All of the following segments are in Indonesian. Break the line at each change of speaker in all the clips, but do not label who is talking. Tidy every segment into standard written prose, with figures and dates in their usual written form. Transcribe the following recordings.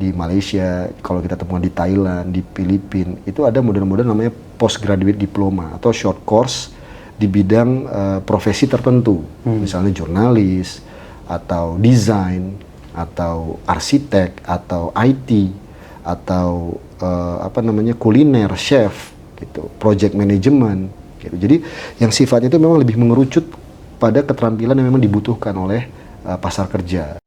di Malaysia, kalau kita temukan di Thailand, di Filipina, itu ada model-model namanya postgraduate diploma atau short course di bidang profesi tertentu, misalnya jurnalis, atau desain, atau arsitek, atau IT, atau kuliner, chef, gitu, project management, gitu. Jadi yang sifatnya itu memang lebih mengerucut pada keterampilan yang memang dibutuhkan oleh pasar kerja.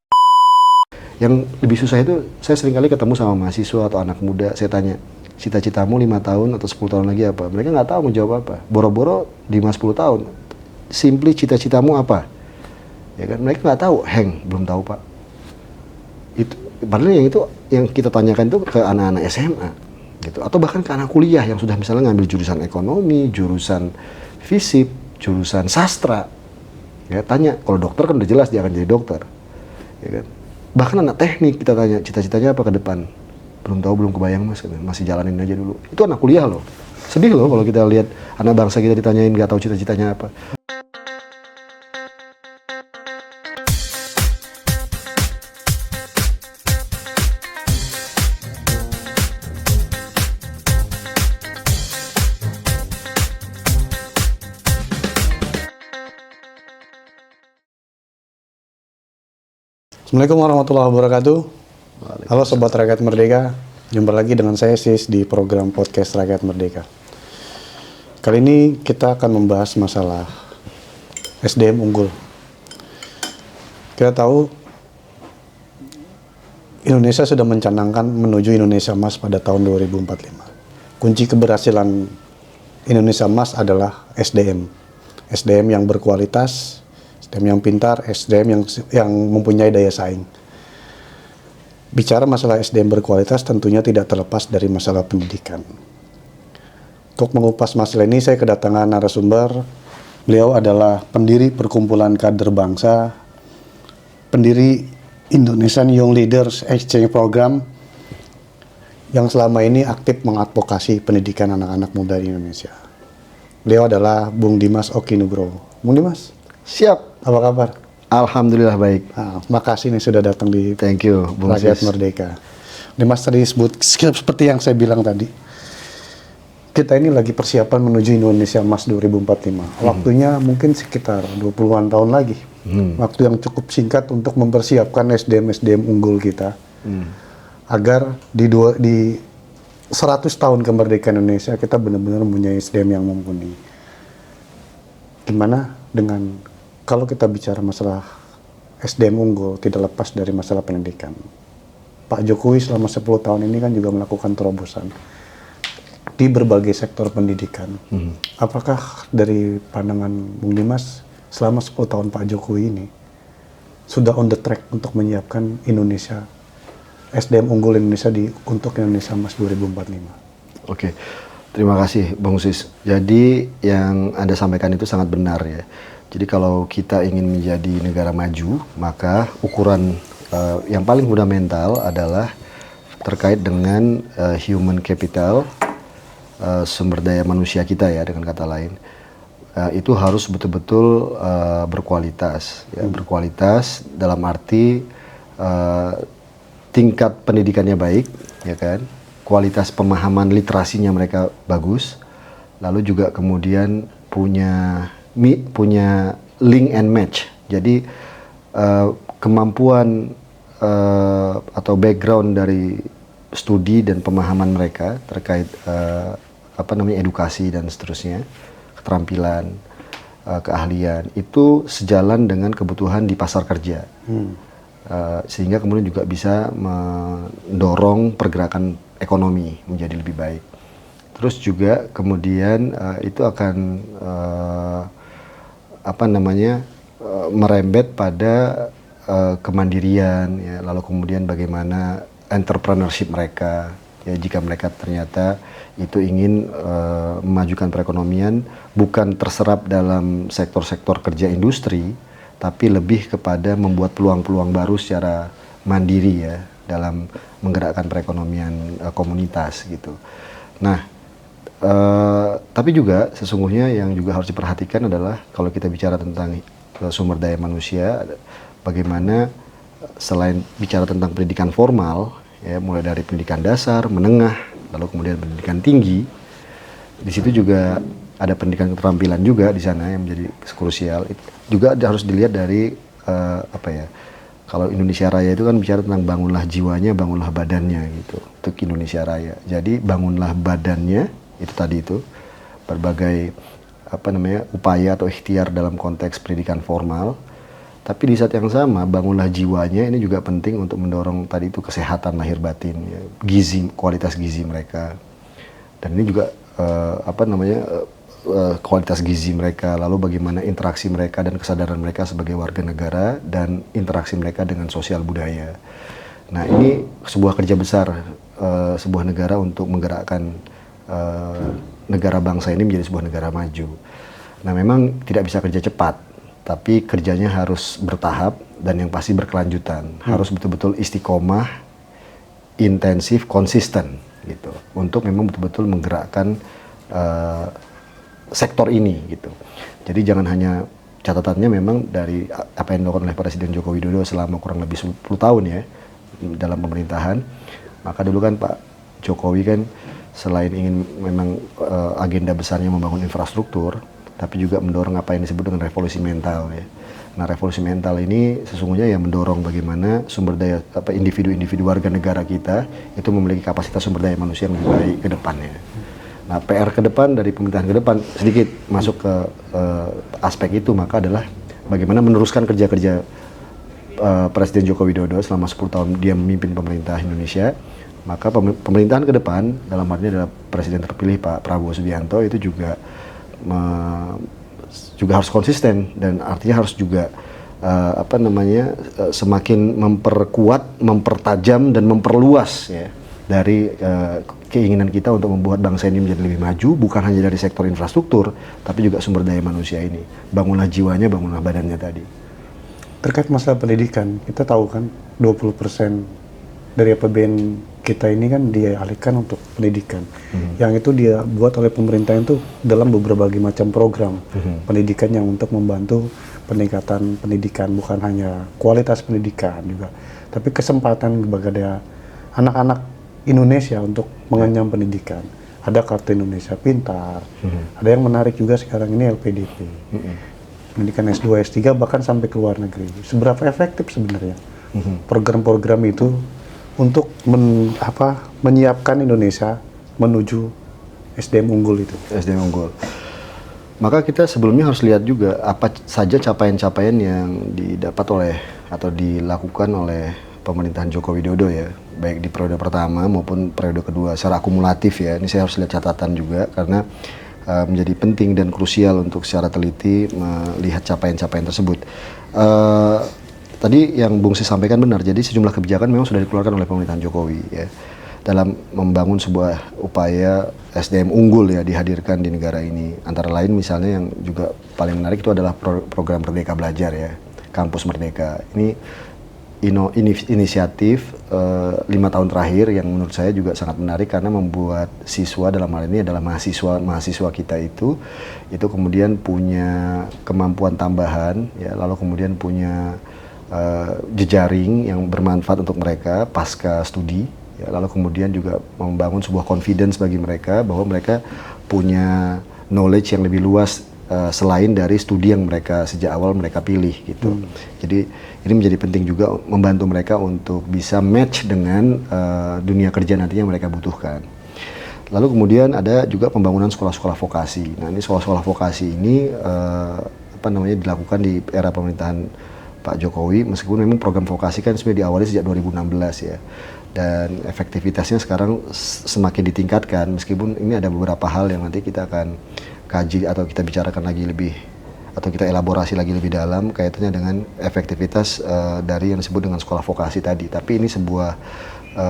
Yang lebih susah itu, saya seringkali ketemu sama mahasiswa atau anak muda, saya tanya, cita-citamu 5 tahun atau 10 tahun lagi apa? Mereka nggak tahu mau jawab apa. Boro-boro 5-10 tahun, simply cita-citamu apa? Ya kan, mereka nggak tahu, belum tahu Pak. Itu, padahal yang kita tanyakan itu ke anak-anak SMA, gitu. Atau bahkan ke anak kuliah yang sudah misalnya ngambil jurusan ekonomi, jurusan fisip, jurusan sastra. Ya, tanya, kalau dokter kan udah jelas dia akan jadi dokter. Ya kan? Bahkan anak teknik kita tanya, cita-citanya apa ke depan? Belum tahu, belum kebayang Mas, masih jalanin aja dulu. Itu anak kuliah loh. Sedih loh kalau kita lihat anak bangsa kita ditanyain nggak tahu cita-citanya apa.
Assalamualaikum warahmatullahi wabarakatuh. Halo Sobat Rakyat Merdeka, jumpa lagi dengan saya Sis di program podcast Rakyat Merdeka. Kali ini kita akan membahas masalah SDM unggul. Kita tahu Indonesia sudah mencanangkan menuju Indonesia Emas pada tahun 2045. Kunci keberhasilan Indonesia Emas adalah SDM. SDM yang berkualitas, SDM yang pintar, SDM yang mempunyai daya saing. Bicara masalah SDM berkualitas tentunya tidak terlepas dari masalah pendidikan. Untuk mengupas masalah ini saya kedatangan narasumber. Beliau adalah pendiri Perkumpulan Kader Bangsa, pendiri Indonesian Young Leaders Exchange Program, yang selama ini aktif mengadvokasi pendidikan anak-anak muda di Indonesia. Beliau adalah Bung Dimas Oki Nugroho. Bung Dimas,
Siap.
apa kabar?
Alhamdulillah baik.
Makasih nih sudah datang di
Thank you, Bung
Rakyat
Sis.
Merdeka. Dimas tadi sebut seperti yang saya bilang tadi. Kita ini lagi persiapan menuju Indonesia Emas 2045. Waktunya mungkin sekitar 20-an tahun lagi. Waktu yang cukup singkat untuk mempersiapkan SDM unggul kita. Agar di 100 tahun kemerdekaan Indonesia kita benar-benar mempunyai SDM yang mumpuni. Gimana dengan kalau kita bicara masalah SDM unggul, tidak lepas dari masalah pendidikan. Pak Jokowi selama 10 tahun ini kan juga melakukan terobosan di berbagai sektor pendidikan. Apakah dari pandangan Bung Dimas, selama 10 tahun Pak Jokowi ini sudah on the track untuk menyiapkan Indonesia, SDM unggul Indonesia untuk Indonesia Emas 2045?
Oke. Terima kasih Bung Sis. Jadi yang Anda sampaikan itu sangat benar ya. Jadi kalau kita ingin menjadi negara maju, maka ukuran yang paling fundamental adalah terkait dengan human capital, sumber daya manusia kita ya, dengan kata lain. Itu harus betul-betul berkualitas. Ya, berkualitas dalam arti tingkat pendidikannya baik, ya kan? Kualitas pemahaman literasinya mereka bagus, lalu juga kemudian punya link and match. Jadi kemampuan atau background dari studi dan pemahaman mereka terkait edukasi dan seterusnya, keterampilan, keahlian itu sejalan dengan kebutuhan di pasar kerja. Sehingga kemudian juga bisa mendorong pergerakan ekonomi menjadi lebih baik. Terus juga kemudian itu akan merembet pada kemandirian, ya, lalu kemudian bagaimana entrepreneurship mereka, ya, jika mereka ternyata itu ingin memajukan perekonomian, bukan terserap dalam sektor-sektor kerja industri, tapi lebih kepada membuat peluang-peluang baru secara mandiri ya dalam menggerakkan perekonomian komunitas gitu. Nah, tapi juga sesungguhnya yang juga harus diperhatikan adalah kalau kita bicara tentang sumber daya manusia, bagaimana selain bicara tentang pendidikan formal, ya, mulai dari pendidikan dasar, menengah, lalu kemudian pendidikan tinggi. Di situ juga ada pendidikan keterampilan juga di sana yang menjadi krusial. Juga harus dilihat dari apa ya? Kalau Indonesia Raya itu kan bicara tentang bangunlah jiwanya, bangunlah badannya gitu. Untuk Indonesia Raya. Jadi bangunlah badannya itu tadi itu berbagai upaya atau ikhtiar dalam konteks pendidikan formal. Tapi di saat yang sama bangunlah jiwanya ini juga penting untuk mendorong tadi itu kesehatan lahir batin, ya, gizi, kualitas gizi mereka. Dan ini juga kualitas gizi mereka, lalu bagaimana interaksi mereka dan kesadaran mereka sebagai warga negara dan interaksi mereka dengan sosial budaya. Nah, ini sebuah kerja besar sebuah negara untuk menggerakkan negara bangsa ini menjadi sebuah negara maju. Nah, memang tidak bisa kerja cepat, tapi kerjanya harus bertahap dan yang pasti berkelanjutan. Harus betul-betul istiqomah, intensif, konsisten gitu. Untuk memang betul-betul menggerakkan sektor ini gitu. Jadi jangan hanya catatannya memang dari apa yang dilakukan oleh Presiden Joko Widodo selama kurang lebih 10 tahun ya dalam pemerintahan. Maka dulu kan Pak Jokowi kan selain ingin memang agenda besarnya membangun infrastruktur, tapi juga mendorong apa yang disebut dengan revolusi mental ya. Nah, revolusi mental ini sesungguhnya yang mendorong bagaimana sumber daya individu-individu warga negara kita itu memiliki kapasitas sumber daya manusia yang lebih baik ke depannya. Nah, PR ke depan dari pemerintahan ke depan sedikit masuk ke aspek itu, maka adalah bagaimana meneruskan kerja-kerja Presiden Joko Widodo selama 10 tahun dia memimpin pemerintah Indonesia. Maka pemerintahan ke depan dalam hal ini adalah Presiden terpilih Pak Prabowo Subianto itu juga harus konsisten dan artinya harus juga semakin memperkuat, mempertajam dan memperluas ya dari keinginan kita untuk membuat bangsa ini menjadi lebih maju, bukan hanya dari sektor infrastruktur, tapi juga sumber daya manusia ini. Bangunlah jiwanya, bangunlah badannya tadi.
Terkait masalah pendidikan, kita tahu kan 20% dari APBN kita ini kan dialihkan untuk pendidikan. Yang itu dia buat oleh pemerintah itu dalam berbagai macam program pendidikan yang untuk membantu peningkatan pendidikan, bukan hanya kualitas pendidikan juga, tapi kesempatan bagi anak-anak Indonesia untuk mengenyam pendidikan. Ada Kartu Indonesia Pintar, ada yang menarik juga sekarang ini LPDP. Pendidikan S2, S3 bahkan sampai ke luar negeri. Seberapa efektif sebenarnya program-program itu untuk menyiapkan Indonesia menuju SDM unggul itu?
SDM unggul. Maka kita sebelumnya harus lihat juga apa saja capaian-capaian yang didapat oleh atau dilakukan oleh pemerintahan Joko Widodo ya, baik di periode pertama maupun periode kedua secara akumulatif ya. Ini saya harus lihat catatan juga karena menjadi penting dan krusial untuk secara teliti melihat capaian-capaian tersebut. Tadi yang Bung Sis sampaikan benar, jadi sejumlah kebijakan memang sudah dikeluarkan oleh pemerintahan Jokowi ya dalam membangun sebuah upaya SDM unggul ya dihadirkan di negara ini. Antara lain misalnya yang juga paling menarik itu adalah program Merdeka Belajar ya, Kampus Merdeka. Ini inisiatif 5 tahun terakhir yang menurut saya juga sangat menarik karena membuat siswa, dalam hal ini adalah mahasiswa kita itu kemudian punya kemampuan tambahan ya, lalu kemudian punya jejaring yang bermanfaat untuk mereka pasca studi ya, lalu kemudian juga membangun sebuah confidence bagi mereka bahwa mereka punya knowledge yang lebih luas selain dari studi yang mereka sejak awal mereka pilih gitu. Jadi ini menjadi penting juga membantu mereka untuk bisa match dengan dunia kerja nantinya mereka butuhkan. Lalu kemudian ada juga pembangunan sekolah-sekolah vokasi. Nah, ini sekolah-sekolah vokasi ini dilakukan di era pemerintahan Pak Jokowi, meskipun memang program vokasi kan sebenarnya diawali sejak 2016 ya. Dan efektivitasnya sekarang semakin ditingkatkan, meskipun ini ada beberapa hal yang nanti kita akan kaji atau kita bicarakan lagi lebih, atau kita elaborasi lagi lebih dalam kaitannya dengan efektivitas dari yang disebut dengan sekolah vokasi tadi. Tapi ini sebuah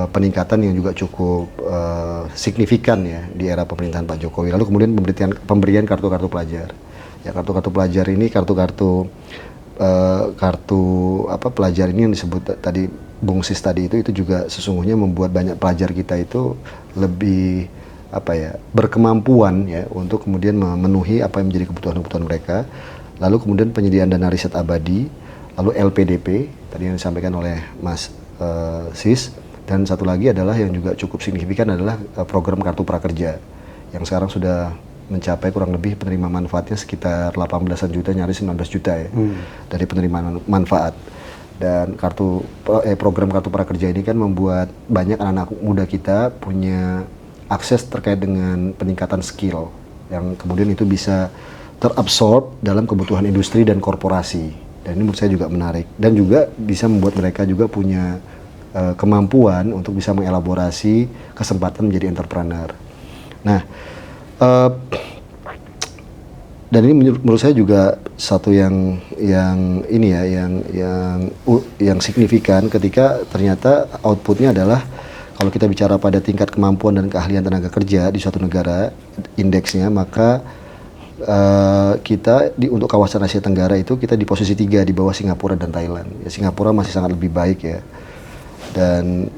peningkatan yang juga cukup signifikan ya di era pemerintahan Pak Jokowi. Lalu kemudian pemberian kartu-kartu pelajar. Ya, kartu-kartu pelajar ini kartu pelajar ini yang disebut tadi Bung Sis tadi itu juga sesungguhnya membuat banyak pelajar kita itu lebih berkemampuan ya untuk kemudian memenuhi apa yang menjadi kebutuhan mereka. Lalu kemudian penyediaan dana riset abadi, lalu LPDP tadi yang disampaikan oleh Mas Sis, Dan satu lagi adalah yang juga cukup signifikan adalah program Kartu Prakerja yang sekarang sudah mencapai kurang lebih penerima manfaatnya sekitar 18-an juta, nyaris 19 juta ya dari penerimaan manfaat. Dan program Kartu Prakerja ini kan membuat banyak anak-anak muda kita punya akses terkait dengan peningkatan skill yang kemudian itu bisa terabsorb dalam kebutuhan industri dan korporasi. Dan ini menurut saya juga menarik dan juga bisa membuat mereka juga punya kemampuan untuk bisa mengelaborasi kesempatan menjadi entrepreneur. Nah, dan ini menurut saya juga satu yang ini ya, yang signifikan ketika ternyata outputnya adalah kalau kita bicara pada tingkat kemampuan dan keahlian tenaga kerja di suatu negara indeksnya, maka kita untuk kawasan Asia Tenggara itu kita di posisi 3 di bawah Singapura dan Thailand. Ya, Singapura masih sangat lebih baik ya. Dan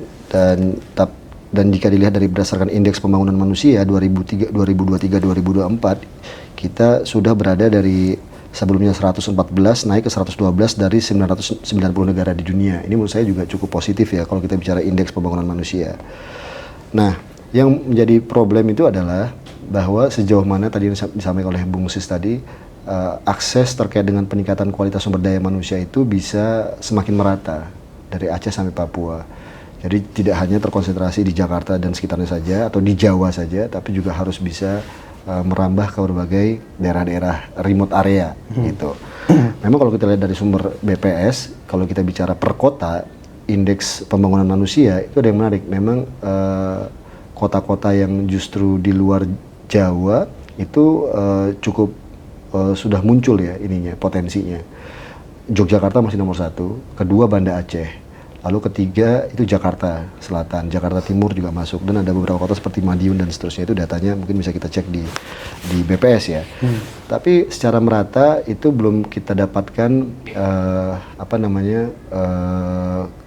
jika dilihat dari berdasarkan indeks pembangunan manusia 2023-2024, kita sudah berada dari sebelumnya 114 naik ke 112 dari 990 negara di dunia. Ini menurut saya juga cukup positif ya kalau kita bicara indeks pembangunan manusia. Nah, yang menjadi problem itu adalah bahwa sejauh mana tadi yang disampaikan oleh Bung Sis tadi, akses terkait dengan peningkatan kualitas sumber daya manusia itu bisa semakin merata dari Aceh sampai Papua. Jadi tidak hanya terkonsentrasi di Jakarta dan sekitarnya saja atau di Jawa saja, tapi juga harus bisa merambah ke berbagai daerah-daerah remote area gitu. Memang kalau kita lihat dari sumber BPS, kalau kita bicara per kota, indeks pembangunan manusia itu ada yang menarik. Memang kota-kota yang justru di luar Jawa itu cukup sudah muncul ya ininya, potensinya. Yogyakarta masih nomor 1, kedua Banda Aceh. Lalu ketiga itu Jakarta Selatan, Jakarta Timur juga masuk, dan ada beberapa kota seperti Madiun dan seterusnya. Itu datanya mungkin bisa kita cek di BPS ya. Tapi secara merata itu belum kita dapatkan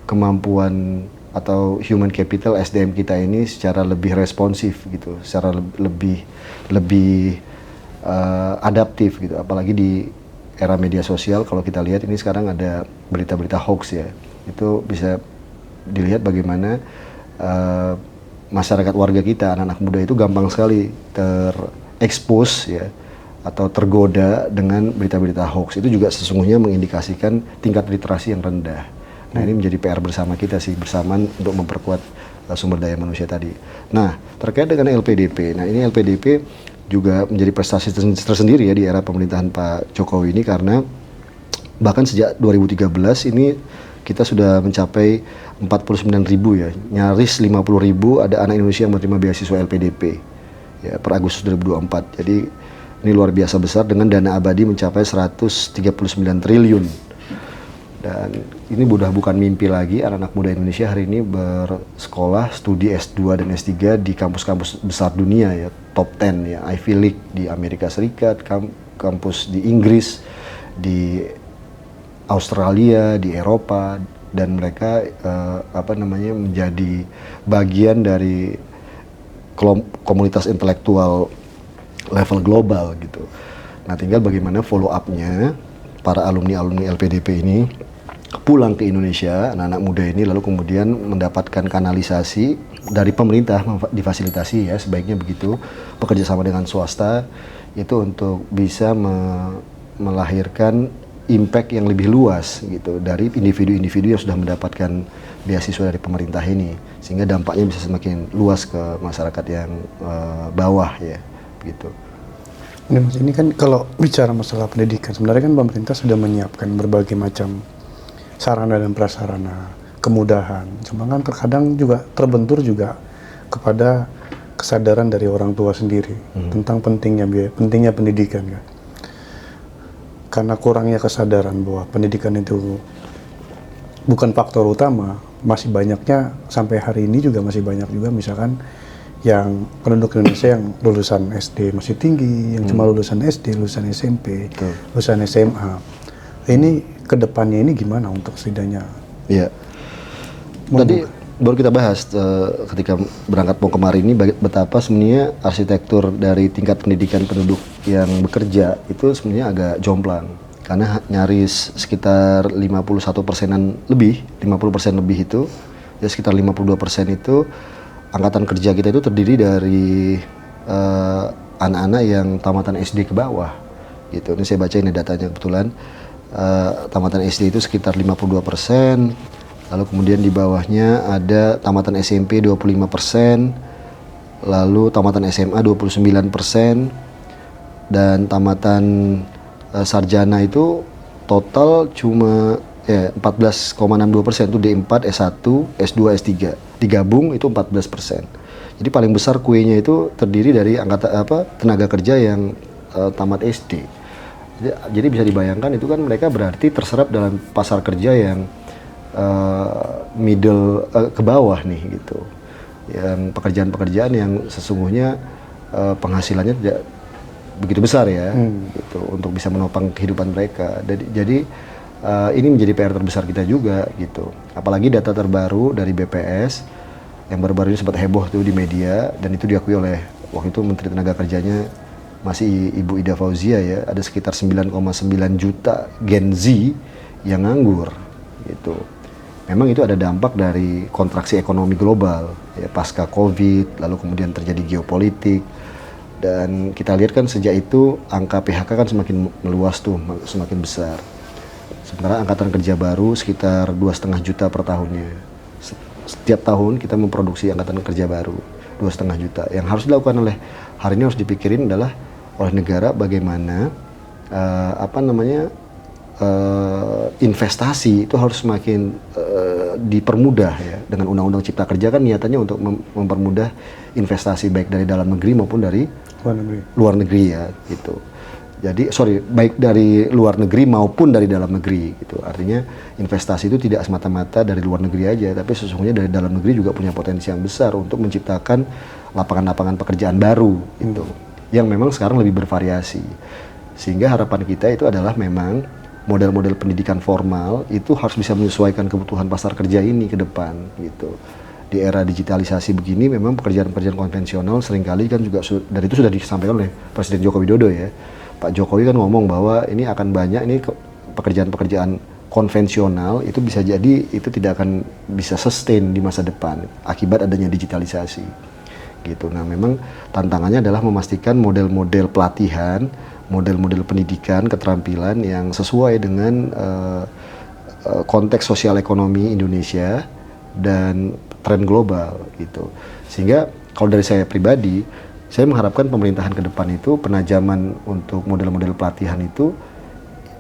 kemampuan atau human capital SDM kita ini secara lebih responsif gitu, secara lebih adaptif gitu. Apalagi di era media sosial, kalau kita lihat ini sekarang ada berita-berita hoax ya. Itu bisa dilihat bagaimana masyarakat warga kita, anak-anak muda itu gampang sekali terekspos ya atau tergoda dengan berita-berita hoax. Itu juga sesungguhnya mengindikasikan tingkat literasi yang rendah. Nah, ini menjadi PR bersama kita sih, bersamaan untuk memperkuat sumber daya manusia tadi. Nah, terkait dengan LPDP. Nah, ini LPDP juga menjadi prestasi tersendiri ya di era pemerintahan Pak Jokowi ini, karena bahkan sejak 2013 ini kita sudah mencapai 49.000 ya, nyaris 50.000 ada anak Indonesia yang menerima beasiswa LPDP ya per Agustus 2024. Jadi ini luar biasa besar dengan dana abadi mencapai 139 triliun. Dan ini udah bukan mimpi lagi, anak-anak muda Indonesia hari ini bersekolah studi S2 dan S3 di kampus-kampus besar dunia ya, top 10 ya, Ivy League di Amerika Serikat, kampus di Inggris, di Australia, di Eropa, dan mereka menjadi bagian dari komunitas intelektual level global gitu. Nah, tinggal bagaimana follow up-nya para alumni LPDP ini pulang ke Indonesia, anak-anak muda ini, lalu kemudian mendapatkan kanalisasi dari pemerintah, difasilitasi ya sebaiknya begitu, bekerja sama dengan swasta itu untuk bisa melahirkan impact yang lebih luas gitu dari individu-individu yang sudah mendapatkan beasiswa dari pemerintah ini, sehingga dampaknya bisa semakin luas ke masyarakat yang bawah ya gitu.
Ini Mas, ini kan kalau bicara masalah pendidikan, sebenarnya kan pemerintah sudah menyiapkan berbagai macam sarana dan prasarana, kemudahan. Cuma kan terkadang juga terbentur juga kepada kesadaran dari orang tua sendiri tentang pentingnya pendidikan kan. Karena kurangnya kesadaran bahwa pendidikan itu bukan faktor utama, masih banyaknya sampai hari ini juga masih banyak juga misalkan yang penduduk Indonesia yang lulusan SD masih tinggi, yang cuma lulusan SD, lulusan SMP, lulusan SMA. Ini kedepannya ini gimana untuk setidaknya?
Iya. Tadi baru kita bahas ketika berangkat mau kemarin ini betapa sebenarnya arsitektur dari tingkat pendidikan penduduk yang bekerja itu sebenarnya agak jomplang, karena nyaris sekitar 50% lebih itu Ya sekitar 52% itu angkatan kerja kita itu terdiri dari anak-anak yang tamatan SD ke bawah gitu. Ini saya baca ini datanya kebetulan. Tamatan SD itu sekitar 52%, lalu kemudian di bawahnya ada tamatan SMP 25%, lalu tamatan SMA 29%, dan tamatan sarjana itu total cuma 14,62%, itu D4, S1, S2, S3 digabung itu 14%. Jadi paling besar kuenya itu terdiri dari tenaga kerja yang tamat SD. Jadi bisa dibayangkan itu kan mereka berarti terserap dalam pasar kerja yang middle ke bawah nih gitu. Yang pekerjaan-pekerjaan yang sesungguhnya penghasilannya tidak begitu besar ya gitu untuk bisa menopang kehidupan mereka. Jadi ini menjadi PR terbesar kita juga gitu. Apalagi data terbaru dari BPS yang baru-baru ini sempat heboh tuh di media, dan itu diakui oleh waktu itu Menteri Tenaga Kerjanya masih Ibu Ida Fauzia ya, ada sekitar 9,9 juta Gen Z yang nganggur gitu. Memang itu ada dampak dari kontraksi ekonomi global ya, pasca Covid, lalu kemudian terjadi geopolitik, dan kita lihat kan sejak itu angka PHK kan semakin meluas tuh, semakin besar. Sementara angkatan kerja baru sekitar 2,5 juta per tahunnya. Setiap tahun kita memproduksi angkatan kerja baru 2,5 juta. Yang harus dilakukan oleh hari ini, harus dipikirin adalah oleh negara bagaimana investasi itu harus semakin dipermudah ya. Dengan Undang-Undang Cipta Kerja kan niatannya untuk mempermudah investasi baik dari dalam negeri maupun dari luar negeri ya gitu. Jadi baik dari luar negeri maupun dari dalam negeri gitu. Artinya investasi itu tidak semata-mata dari luar negeri aja, tapi sesungguhnya dari dalam negeri juga punya potensi yang besar untuk menciptakan lapangan-lapangan pekerjaan baru gitu. Yang memang sekarang lebih bervariasi. Sehingga harapan kita itu adalah memang model-model pendidikan formal itu harus bisa menyesuaikan kebutuhan pasar kerja ini ke depan gitu. Di era digitalisasi begini memang pekerjaan-pekerjaan konvensional seringkali kan juga dari itu sudah disampaikan oleh Presiden Joko Widodo ya. Pak Jokowi kan ngomong bahwa ini akan banyak ini pekerjaan-pekerjaan konvensional itu bisa jadi itu tidak akan bisa sustain di masa depan akibat adanya digitalisasi gitu. Nah memang tantangannya adalah memastikan model-model pelatihan, model-model pendidikan, keterampilan yang sesuai dengan konteks sosial ekonomi Indonesia dan tren global gitu. Sehingga kalau dari saya pribadi, saya mengharapkan pemerintahan ke depan itu penajaman untuk model-model pelatihan itu,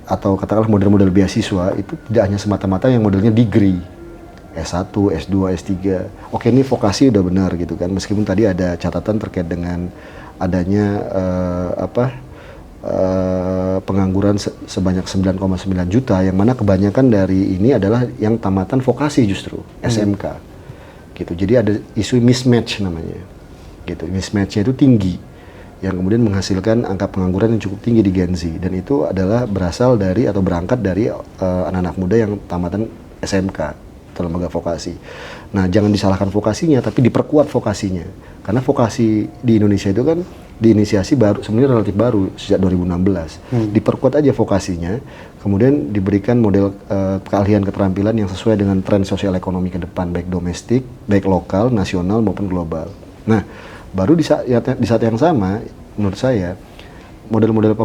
atau katakanlah model-model beasiswa itu tidak hanya semata-mata yang modelnya degree S1, S2, S3. Oke, ini vokasi udah benar gitu kan, meskipun tadi ada catatan terkait dengan adanya pengangguran sebanyak 9,9 juta, yang mana kebanyakan dari ini adalah yang tamatan vokasi justru SMK gitu. Jadi ada isu mismatch namanya gitu. Mismatch-nya itu tinggi, yang kemudian menghasilkan angka pengangguran yang cukup tinggi di Gen Z, dan itu adalah berasal dari atau berangkat dari anak-anak muda yang tamatan SMK atau lembaga vokasi. Nah, jangan disalahkan vokasinya, tapi diperkuat vokasinya, karena vokasi di Indonesia itu kan diinisiasi baru, sebenarnya relatif baru sejak 2016. Diperkuat aja vokasinya, kemudian diberikan model keahlian keterampilan yang sesuai dengan tren sosial ekonomi ke depan, baik domestik, baik lokal, nasional maupun global. Nah, baru di saat yang sama, menurut saya, model-model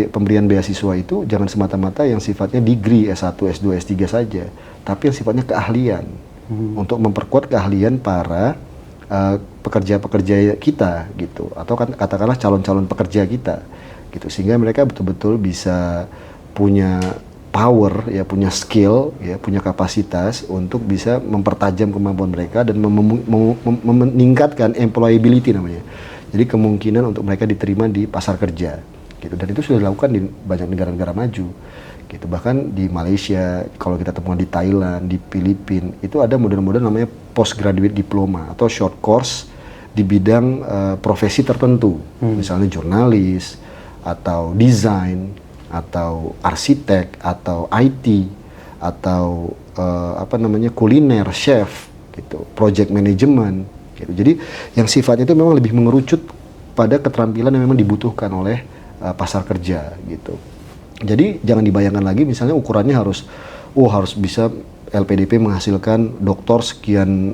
pemberian beasiswa itu jangan semata-mata yang sifatnya degree S1, S2, S3 saja, tapi yang sifatnya keahlian, untuk memperkuat keahlian para pekerja-pekerja kita gitu, atau kan katakanlah calon-calon pekerja kita gitu, sehingga mereka betul-betul bisa punya power ya, punya skill ya, punya kapasitas untuk bisa mempertajam kemampuan mereka dan meningkatkan employability namanya. Jadi kemungkinan untuk mereka diterima di pasar kerja gitu, dan itu sudah dilakukan di banyak negara-negara maju gitu. Bahkan di Malaysia, kalau kita temukan di Thailand, di Filipina, itu ada model-model namanya postgraduate diploma atau short course di bidang profesi tertentu, misalnya jurnalis atau desain atau arsitek atau IT atau kuliner, chef gitu, project management gitu. Jadi yang sifatnya itu memang lebih mengerucut pada keterampilan yang memang dibutuhkan oleh pasar kerja gitu. Jadi jangan dibayangkan lagi misalnya ukurannya harus bisa LPDP menghasilkan doktor sekian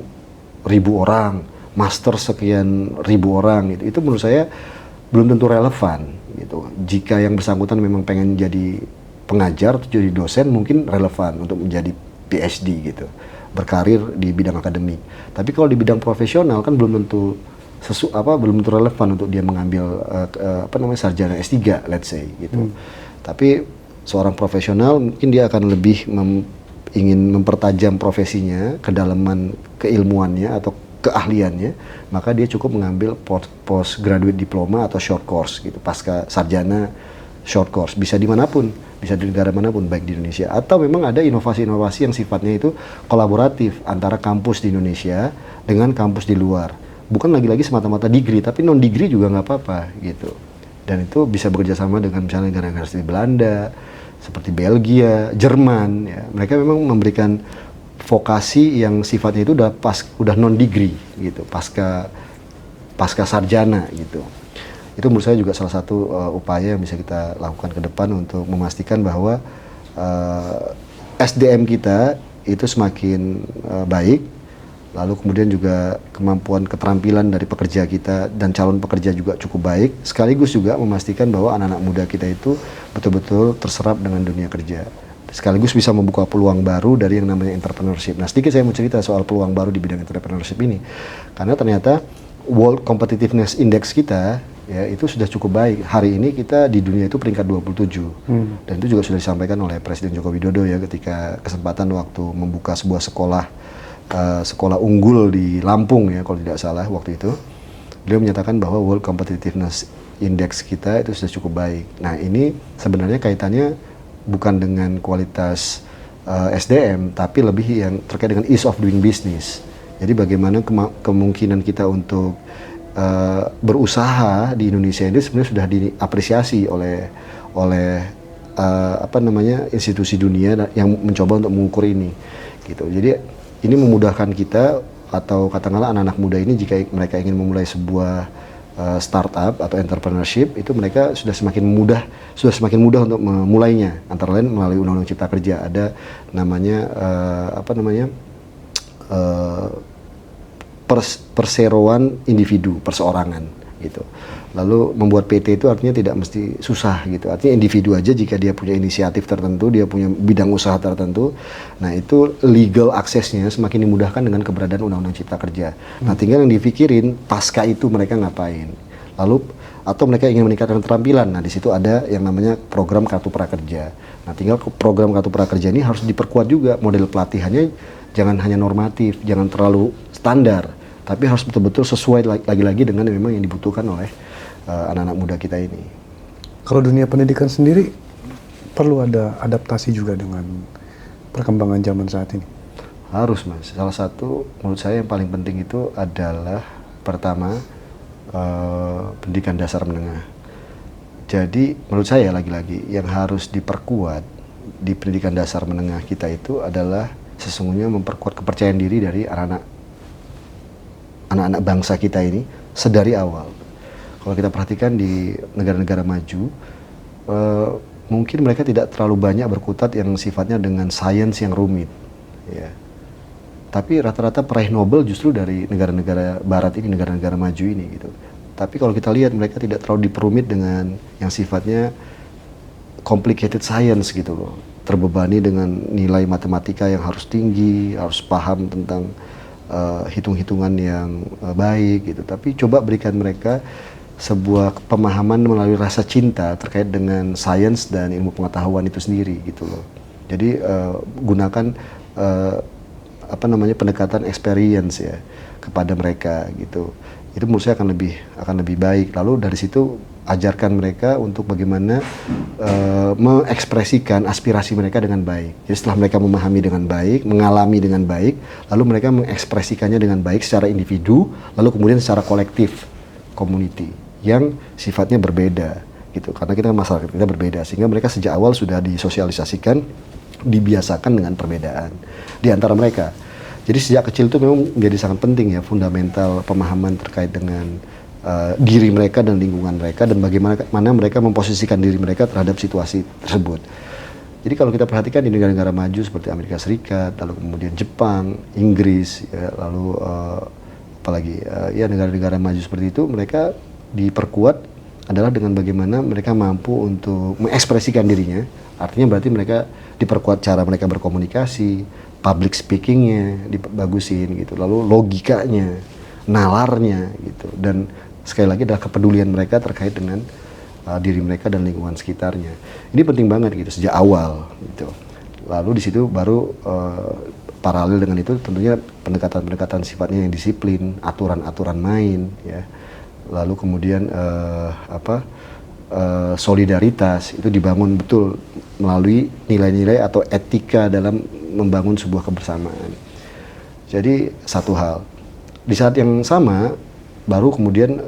ribu orang, master sekian ribu orang gitu. Itu menurut saya belum tentu relevan gitu. Jika yang bersangkutan memang pengen jadi pengajar atau jadi dosen, mungkin relevan untuk menjadi PhD gitu, berkarir di bidang akademik. Tapi kalau di bidang profesional kan belum tentu belum tentu relevan untuk dia mengambil sarjana S3 let's say gitu. Tapi seorang profesional mungkin dia akan lebih ingin mempertajam profesinya, kedalaman keilmuannya atau keahliannya, maka dia cukup mengambil postgraduate diploma atau short course gitu, pasca sarjana short course, bisa dimanapun, bisa di negara manapun, baik di Indonesia atau memang ada inovasi-inovasi yang sifatnya itu kolaboratif antara kampus di Indonesia dengan kampus di luar, bukan lagi-lagi semata-mata degree, tapi non degree juga nggak apa-apa gitu, dan itu bisa bekerja sama dengan misalnya negara-negara seperti Belanda, seperti Belgia, Jerman, ya. Mereka memang memberikan vokasi yang sifatnya itu udah non degree gitu, pasca sarjana gitu. Itu menurut saya juga salah satu upaya yang bisa kita lakukan ke depan untuk memastikan bahwa SDM kita itu semakin baik, lalu kemudian juga kemampuan keterampilan dari pekerja kita dan calon pekerja juga cukup baik, sekaligus juga memastikan bahwa anak-anak muda kita itu betul-betul terserap dengan dunia kerja, sekaligus bisa membuka peluang baru dari yang namanya entrepreneurship. Nah, sedikit saya mau cerita soal peluang baru di bidang entrepreneurship ini, karena ternyata World Competitiveness Index kita ya itu sudah cukup baik. Hari ini kita di dunia itu peringkat 27. Dan itu juga sudah disampaikan oleh Presiden Joko Widodo ya ketika kesempatan waktu membuka sebuah sekolah unggul di Lampung ya kalau tidak salah waktu itu. Beliau menyatakan bahwa World Competitiveness Index kita itu sudah cukup baik. Nah, ini sebenarnya kaitannya bukan dengan kualitas SDM, tapi lebih yang terkait dengan ease of doing business. Jadi bagaimana kemungkinan kita untuk berusaha di Indonesia ini sebenarnya sudah diapresiasi oleh institusi dunia yang mencoba untuk mengukur ini gitu. Jadi ini memudahkan kita, atau katakanlah anak-anak muda ini jika mereka ingin memulai sebuah startup atau entrepreneurship, itu mereka sudah semakin mudah untuk memulainya, antara lain melalui Undang-Undang Cipta Kerja ada namanya perseroan individu, perseorangan gitu. Lalu membuat PT itu artinya tidak mesti susah gitu. Artinya individu aja jika dia punya inisiatif tertentu, dia punya bidang usaha tertentu, nah itu legal aksesnya semakin dimudahkan dengan keberadaan Undang-Undang Cipta Kerja. Nah, tinggal yang dipikirin pasca itu mereka ngapain. Lalu atau mereka ingin meningkatkan keterampilan. Nah, di situ ada yang namanya program Kartu Prakerja. Nah, tinggal program Kartu Prakerja ini harus diperkuat juga, model pelatihannya jangan hanya normatif, jangan terlalu standar, tapi harus betul-betul sesuai lagi-lagi dengan memang yang dibutuhkan oleh anak-anak muda kita ini.
Kalau dunia pendidikan sendiri perlu ada adaptasi juga dengan perkembangan zaman saat ini?
Harus, Mas. Salah satu menurut saya yang paling penting itu adalah pertama pendidikan dasar menengah. Jadi menurut saya lagi-lagi yang harus diperkuat di pendidikan dasar menengah kita itu adalah sesungguhnya memperkuat kepercayaan diri dari anak-anak bangsa kita ini sedari awal. Kalau kita perhatikan di negara-negara maju, mungkin mereka tidak terlalu banyak berkutat yang sifatnya dengan sains yang rumit, ya. Tapi rata-rata peraih Nobel justru dari negara-negara Barat ini, negara-negara maju ini, gitu. Tapi kalau kita lihat mereka tidak terlalu diperumit dengan yang sifatnya complicated science gitu loh, terbebani dengan nilai matematika yang harus tinggi, harus paham tentang hitung-hitungan yang baik gitu. Tapi coba berikan mereka sebuah pemahaman melalui rasa cinta terkait dengan sains dan ilmu pengetahuan itu sendiri gitu loh. Jadi gunakan pendekatan experience ya kepada mereka gitu. Itu menurut saya akan lebih baik. Lalu dari situ ajarkan mereka untuk bagaimana mengekspresikan aspirasi mereka dengan baik. Jadi setelah mereka memahami dengan baik, mengalami dengan baik, lalu mereka mengekspresikannya dengan baik secara individu, lalu kemudian secara kolektif, community yang sifatnya berbeda gitu. Karena kita masyarakat kita berbeda, sehingga mereka sejak awal sudah disosialisasikan, dibiasakan dengan perbedaan di antara mereka. Jadi sejak kecil itu memang menjadi sangat penting ya, fundamental pemahaman terkait dengan diri mereka dan lingkungan mereka, dan bagaimana mereka memposisikan diri mereka terhadap situasi tersebut. Jadi kalau kita perhatikan di negara-negara maju seperti Amerika Serikat, lalu kemudian Jepang, Inggris, ya, lalu apalagi ya negara-negara maju seperti itu, mereka diperkuat adalah dengan bagaimana mereka mampu untuk mengekspresikan dirinya. Artinya berarti mereka diperkuat cara mereka berkomunikasi, public speakingnya dibagusin gitu, lalu logikanya, nalarnya gitu, dan sekali lagi adalah kepedulian mereka terkait dengan diri mereka dan lingkungan sekitarnya. Ini penting banget gitu sejak awal gitu. Lalu di situ baru paralel dengan itu tentunya pendekatan-pendekatan sifatnya yang disiplin, aturan-aturan main ya. Lalu kemudian solidaritas itu dibangun betul melalui nilai-nilai atau etika dalam membangun sebuah kebersamaan. Jadi satu hal. Di saat yang sama baru kemudian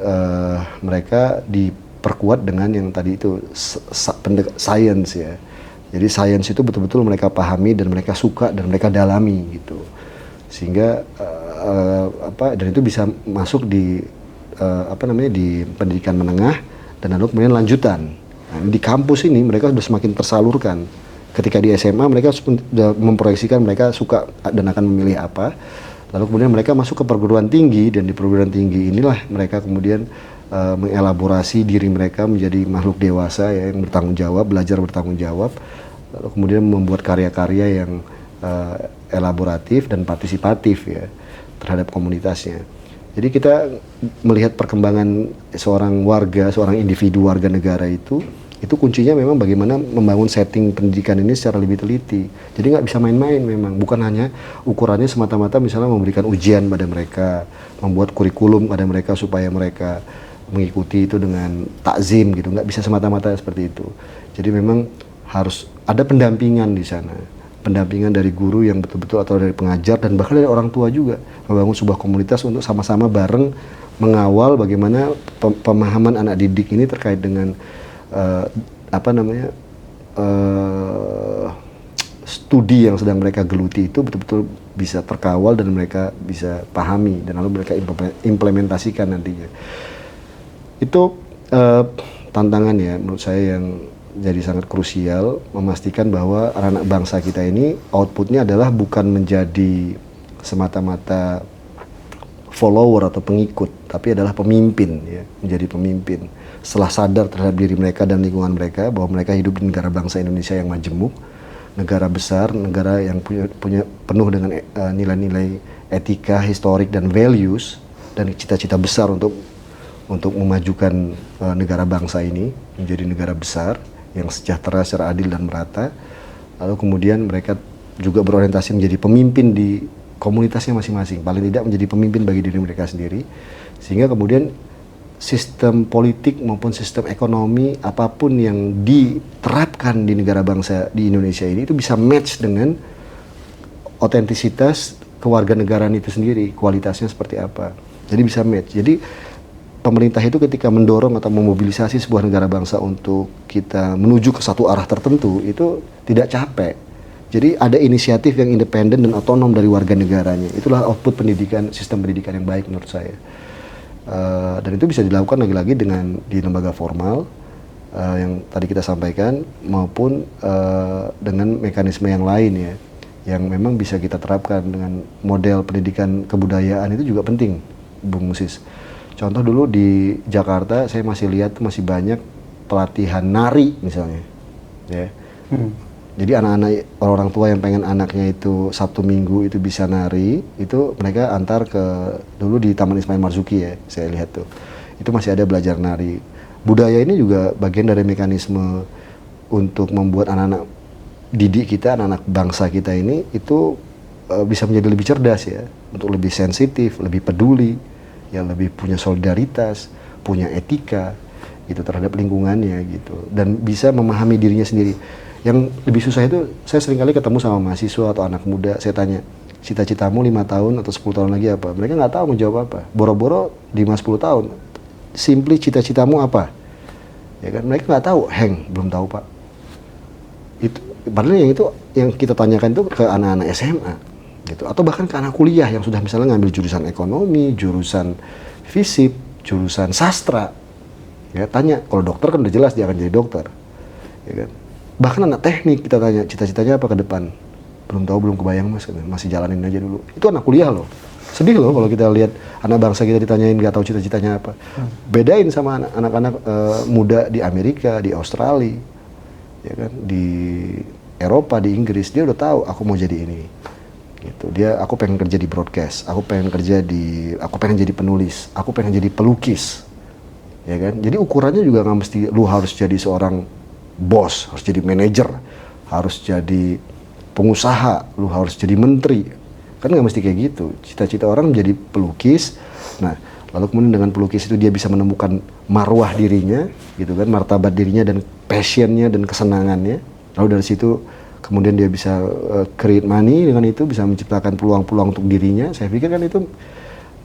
mereka diperkuat dengan yang tadi itu science ya. Jadi science itu betul-betul mereka pahami dan mereka suka dan mereka dalami gitu. Sehingga dan itu bisa masuk di di pendidikan menengah dan lalu kemudian lanjutan. Nah, di kampus ini mereka sudah semakin tersalurkan. Ketika di SMA mereka sudah memproyeksikan mereka suka dan akan memilih apa. Lalu kemudian mereka masuk ke perguruan tinggi, dan di perguruan tinggi inilah mereka kemudian mengelaborasi diri mereka menjadi makhluk dewasa ya, yang bertanggung jawab, belajar bertanggung jawab, lalu kemudian membuat karya-karya yang elaboratif dan partisipatif ya terhadap komunitasnya. Jadi kita melihat perkembangan seorang warga, seorang individu warga negara itu kuncinya memang bagaimana membangun setting pendidikan ini secara lebih teliti. Jadi nggak bisa main-main memang, bukan hanya ukurannya semata-mata misalnya memberikan ujian pada mereka, membuat kurikulum pada mereka supaya mereka mengikuti itu dengan takzim gitu, nggak bisa semata-mata seperti itu. Jadi memang harus ada pendampingan di sana, pendampingan dari guru yang betul-betul atau dari pengajar dan bahkan dari orang tua juga, membangun sebuah komunitas untuk sama-sama bareng mengawal bagaimana pemahaman anak didik ini terkait dengan studi yang sedang mereka geluti itu betul-betul bisa terkawal dan mereka bisa pahami dan lalu mereka implementasikan nantinya. Itu tantangan ya menurut saya yang jadi sangat krusial, memastikan bahwa anak-anak bangsa kita ini outputnya adalah bukan menjadi semata-mata follower atau pengikut, tapi adalah pemimpin ya, menjadi pemimpin. Setelah sadar terhadap diri mereka dan lingkungan mereka bahwa mereka hidup di negara bangsa Indonesia yang majemuk, negara besar, negara yang punya penuh dengan nilai-nilai etika, historik dan values dan cita-cita besar untuk memajukan negara bangsa ini menjadi negara besar yang sejahtera secara adil dan merata. Lalu kemudian mereka juga berorientasi menjadi pemimpin di komunitasnya masing-masing, paling tidak menjadi pemimpin bagi diri mereka sendiri, sehingga kemudian sistem politik maupun sistem ekonomi apapun yang diterapkan di negara bangsa di Indonesia ini itu bisa match dengan otentisitas kewarganegaraan itu sendiri, kualitasnya seperti apa. Jadi bisa match. Jadi pemerintah itu ketika mendorong atau memobilisasi sebuah negara bangsa untuk kita menuju ke satu arah tertentu itu tidak capek. Jadi ada inisiatif yang independen dan otonom dari warga negaranya. Itulah output pendidikan, sistem pendidikan yang baik menurut saya. Dan itu bisa dilakukan lagi-lagi di lembaga formal yang tadi kita sampaikan maupun dengan mekanisme yang lain ya, yang memang bisa kita terapkan dengan model pendidikan kebudayaan itu juga penting, Bung Musis. Contoh dulu di Jakarta saya masih lihat masih banyak pelatihan nari misalnya, ya. Jadi anak-anak orang tua yang pengen anaknya itu Sabtu Minggu itu bisa nari, itu mereka antar ke dulu di Taman Ismail Marzuki ya, saya lihat tuh. Itu masih ada belajar nari. Budaya ini juga bagian dari mekanisme untuk membuat anak-anak didik kita, anak-anak bangsa kita ini itu bisa menjadi lebih cerdas ya, untuk lebih sensitif, lebih peduli, yang lebih punya solidaritas, punya etika gitu terhadap lingkungannya gitu, dan bisa memahami dirinya sendiri. Yang lebih susah itu, saya seringkali ketemu sama mahasiswa atau anak muda, saya tanya, cita-citamu 5 tahun atau 10 tahun lagi apa? Mereka nggak tahu mau jawab apa. Boro-boro di 10 tahun, simply cita-citamu apa? Ya kan, mereka nggak tahu, belum tahu Pak. Itu, padahal yang kita tanyakan itu ke anak-anak SMA, gitu. Atau bahkan ke anak kuliah yang sudah misalnya ngambil jurusan ekonomi, jurusan fisip, jurusan sastra. Ya, tanya, kalau dokter kan udah jelas dia akan jadi dokter. Ya kan? Bahkan anak teknik kita tanya cita-citanya apa ke depan, belum tahu, belum kebayang mas, masih jalanin aja dulu. Itu anak kuliah loh. Sedih loh kalau kita lihat anak bangsa kita ditanyain nggak tahu cita-citanya apa. Bedain sama anak-anak muda di Amerika, di Australia, ya kan, di Eropa, di Inggris, dia udah tahu aku mau jadi ini. Gitu. Aku pengen kerja di broadcast, aku pengen jadi penulis, aku pengen jadi pelukis, ya kan. Jadi ukurannya juga nggak mesti lu harus jadi seorang bos, harus jadi manajer, harus jadi pengusaha, lu harus jadi menteri, kan nggak mesti kayak gitu. Cita-cita orang menjadi pelukis, nah lalu kemudian dengan pelukis itu dia bisa menemukan marwah dirinya, gitu kan, martabat dirinya dan passionnya dan kesenangannya. Lalu dari situ kemudian dia bisa create money, dengan itu bisa menciptakan peluang-peluang untuk dirinya. Saya pikir kan itu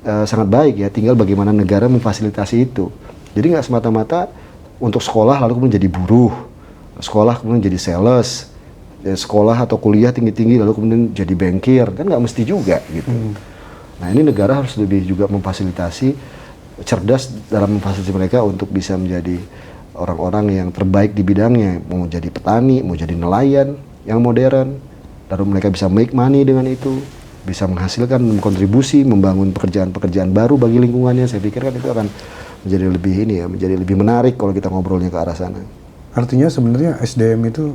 sangat baik ya, tinggal bagaimana negara memfasilitasi itu. Jadi nggak semata-mata untuk sekolah lalu kemudian jadi buruh, sekolah kemudian jadi sales, ya, sekolah atau kuliah tinggi-tinggi lalu kemudian jadi bankir, kan nggak mesti juga gitu. Nah ini negara harus lebih juga memfasilitasi, cerdas dalam memfasilitasi mereka untuk bisa menjadi orang-orang yang terbaik di bidangnya, mau jadi petani, mau jadi nelayan yang modern, lalu mereka bisa make money dengan itu, bisa menghasilkan, kontribusi, membangun pekerjaan-pekerjaan baru bagi lingkungannya. Saya pikir kan itu akan menjadi lebih menjadi lebih menarik kalau kita ngobrolnya ke arah sana.
Artinya sebenarnya SDM itu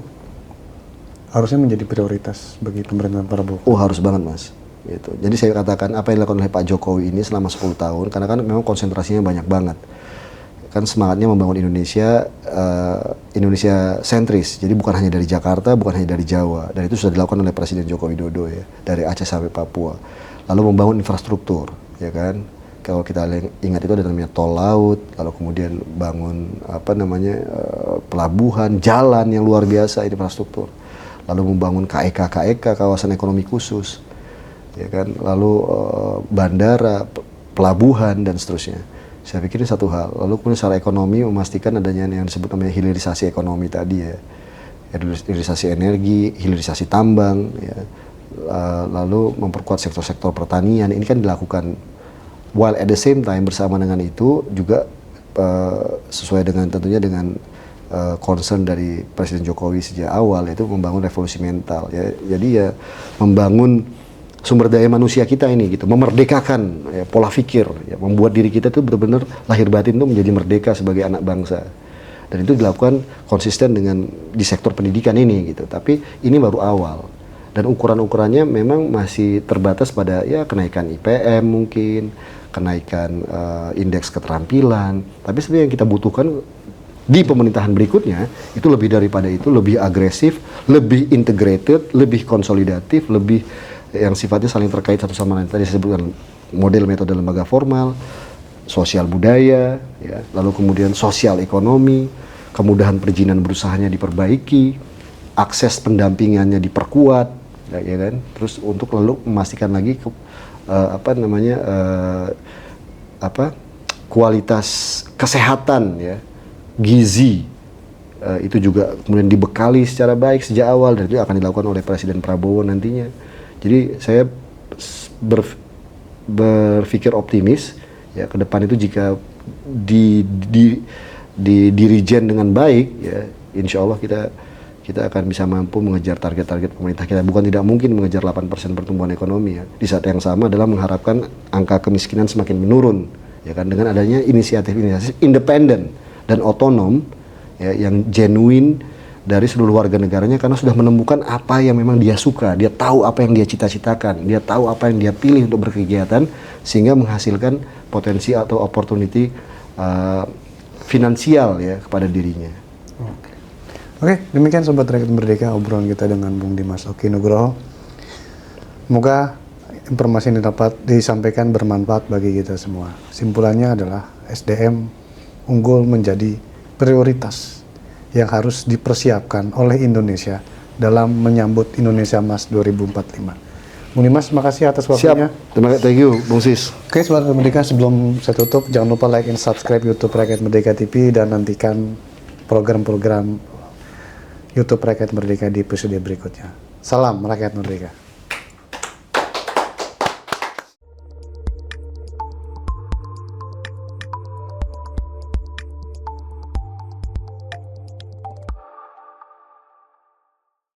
harusnya menjadi prioritas bagi pemerintahan Prabowo.
Oh harus banget mas. Gitu. Jadi saya katakan apa yang dilakukan oleh Pak Jokowi ini selama 10 tahun, karena kan memang konsentrasinya banyak banget. Kan semangatnya membangun Indonesia sentris. Jadi bukan hanya dari Jakarta, bukan hanya dari Jawa. Dan itu sudah dilakukan oleh Presiden Joko Widodo ya, dari Aceh sampai Papua. Lalu membangun infrastruktur, ya kan. Kalau kita ingat itu ada namanya tol laut, lalu kemudian bangun pelabuhan, jalan yang luar biasa, infrastruktur. Lalu membangun KEK, kawasan ekonomi khusus, ya kan. Lalu bandara, pelabuhan dan seterusnya. Saya pikir ini satu hal. Lalu kemudian secara ekonomi memastikan adanya yang disebut namanya hilirisasi ekonomi tadi ya, hilirisasi energi, hilirisasi tambang, ya. Lalu memperkuat sektor-sektor pertanian. Ini kan dilakukan, while at the same time bersama dengan itu juga sesuai dengan tentunya dengan concern dari Presiden Jokowi sejak awal, yaitu membangun revolusi mental. Ya. Jadi ya membangun sumber daya manusia kita ini gitu, memerdekakan ya, pola pikir, ya, membuat diri kita tuh benar-benar lahir batin tuh menjadi merdeka sebagai anak bangsa. Dan itu dilakukan konsisten dengan di sektor pendidikan ini gitu. Tapi ini baru awal. Dan ukuran-ukurannya memang masih terbatas pada ya kenaikan IPM mungkin, kenaikan indeks keterampilan. Tapi sebenarnya yang kita butuhkan di pemerintahan berikutnya itu lebih daripada itu, lebih agresif, lebih integrated, lebih konsolidatif, lebih yang sifatnya saling terkait satu sama lain. Tadi saya sebutkan model metode lembaga formal, sosial budaya, ya, lalu kemudian sosial ekonomi, kemudahan perizinan berusahanya diperbaiki, akses pendampingannya diperkuat, ya kan. Terus untuk lalu memastikan lagi kualitas kesehatan, ya, gizi. Itu juga kemudian dibekali secara baik sejak awal, dan itu akan dilakukan oleh Presiden Prabowo nantinya. Jadi saya berpikir optimis ya ke depan itu jika dirijen dengan baik ya, insya Allah kita akan bisa mampu mengejar target-target pemerintah kita. Bukan tidak mungkin mengejar 8% pertumbuhan ekonomi ya. Di saat yang sama adalah mengharapkan angka kemiskinan semakin menurun ya kan, dengan adanya inisiatif independen dan otonom ya, yang genuine dari seluruh warga negaranya, karena sudah menemukan apa yang memang dia suka, dia tahu apa yang dia cita-citakan, dia tahu apa yang dia pilih untuk berkegiatan, sehingga menghasilkan potensi atau opportunity finansial ya kepada dirinya.
Oke, demikian Sobat Rakyat Merdeka obrolan kita dengan Bung Dimas Oki Nugroho. Semoga informasi yang dapat disampaikan bermanfaat bagi kita semua. Simpulannya adalah SDM unggul menjadi prioritas yang harus dipersiapkan oleh Indonesia dalam menyambut Indonesia Emas 2045. Bung Dimas, makasih atas waktunya.
Siap, terima kasih, thank you, Bung Sis.
Oke, Sobat Merdeka, sebelum saya tutup, jangan lupa like and subscribe YouTube Rakyat Merdeka TV dan nantikan program-program YouTube Rakyat Merdeka di episode berikutnya. Salam Rakyat Merdeka.